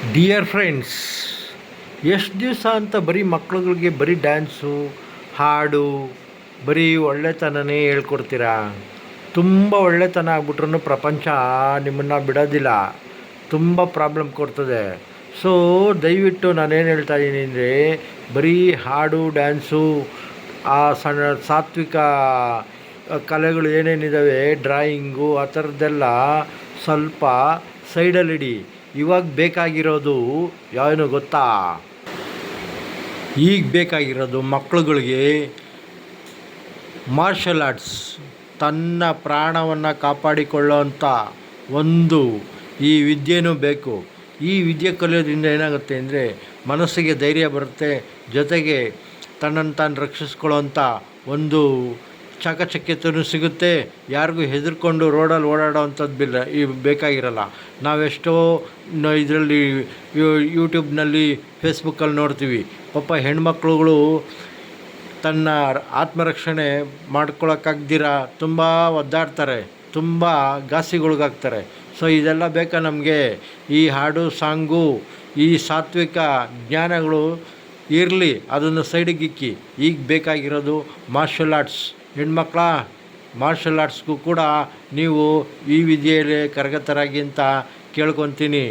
Dear friends, ಎಷ್ಟು ದಿವಸ ಅಂತ ಬರೀ ಮಕ್ಳುಗಳಿಗೆ ಬರೀ ಡ್ಯಾನ್ಸು, ಹಾಡು, ಬರೀ ಒಳ್ಳೆತನನೇ ಹೇಳ್ಕೊಡ್ತೀರಾ? ತುಂಬ ಒಳ್ಳೆತನ ಆಗ್ಬಿಟ್ರೂ ಪ್ರಪಂಚ ನಿಮ್ಮನ್ನು ಬಿಡೋದಿಲ್ಲ, ತುಂಬ ಪ್ರಾಬ್ಲಮ್ ಕೊಡ್ತದೆ. ಸೊ ದಯವಿಟ್ಟು ನಾನೇನು ಹೇಳ್ತಾ ಇದ್ದೀನಿ ಅಂದರೆ, ಬರೀ ಹಾಡು ಡ್ಯಾನ್ಸು, ಆ ಸಣ್ಣ ಸಾತ್ವಿಕ ಕಲೆಗಳು ಏನೇನಿದ್ದಾವೆ, ಡ್ರಾಯಿಂಗು ಆ ಥರದ್ದೆಲ್ಲ ಸ್ವಲ್ಪ ಸೈಡಲ್ಲಿಡಿ. ಇವಾಗ ಬೇಕಾಗಿರೋದು ಏನು ಗೊತ್ತಾ? ಈಗ ಬೇಕಾಗಿರೋದು ಮಕ್ಕಳುಗಳಿಗೆ ಮಾರ್ಷಲ್ ಆರ್ಟ್ಸ್, ತನ್ನ ಪ್ರಾಣವನ್ನು ಕಾಪಾಡಿಕೊಳ್ಳೋವಂಥ ಒಂದು ಈ ವಿದ್ಯೆನೂ ಬೇಕು. ಈ ವಿದ್ಯೆ ಕಲಿಯೋದ್ರಿಂದ ಏನಾಗುತ್ತೆ ಅಂದರೆ, ಮನಸ್ಸಿಗೆ ಧೈರ್ಯ ಬರುತ್ತೆ, ಜೊತೆಗೆ ತನ್ನನ್ನು ತಾನು ರಕ್ಷಿಸ್ಕೊಳ್ಳೋವಂಥ ಒಂದು ಚಾಕಚಕ್ಯತೆಯೂ ಸಿಗುತ್ತೆ. ಯಾರಿಗೂ ಹೆದರ್ಕೊಂಡು ರೋಡಲ್ಲಿ ಓಡಾಡೋ ಅಂಥದ್ದು ಬೇಕಾಗಿರಲ್ಲ. ನಾವೆಷ್ಟೋ ಇದರಲ್ಲಿ ಯೂಟ್ಯೂಬ್ನಲ್ಲಿ ಫೇಸ್ಬುಕ್ಕಲ್ಲಿ ನೋಡ್ತೀವಿ, ಪಾಪ ಹೆಣ್ಮಕ್ಳುಗಳು ತನ್ನ ಆತ್ಮರಕ್ಷಣೆ ಮಾಡ್ಕೊಳಕ್ಕಾಗ್ದಿರ ತುಂಬ ಒದ್ದಾಡ್ತಾರೆ, ತುಂಬ ಘಾಸಿಗೊಳಗಾಗ್ತಾರೆ. ಸೊ ಇದೆಲ್ಲ ಬೇಕಾ ನಮಗೆ? ಈ ಹಾಡು ಸಾಂಗು, ಈ ಸಾತ್ವಿಕ ಜ್ಞಾನಗಳು ಇರಲಿ, ಅದನ್ನು ಸೈಡಿಗಿಕ್ಕಿ. ಈಗ ಬೇಕಾಗಿರೋದು ಮಾರ್ಷಲ್ ಆರ್ಟ್ಸ್. ಹೆಣ್ಮಕ್ಳ ಮಾರ್ಷಲ್ ಆರ್ಟ್ಸ್ಗೂ ಕೂಡ ನೀವು ಈ ವಿದ್ಯೆಯಲ್ಲಿ ಕರಗತರಾಗಿ ಅಂತ ಕೇಳ್ಕೊತೀನಿ.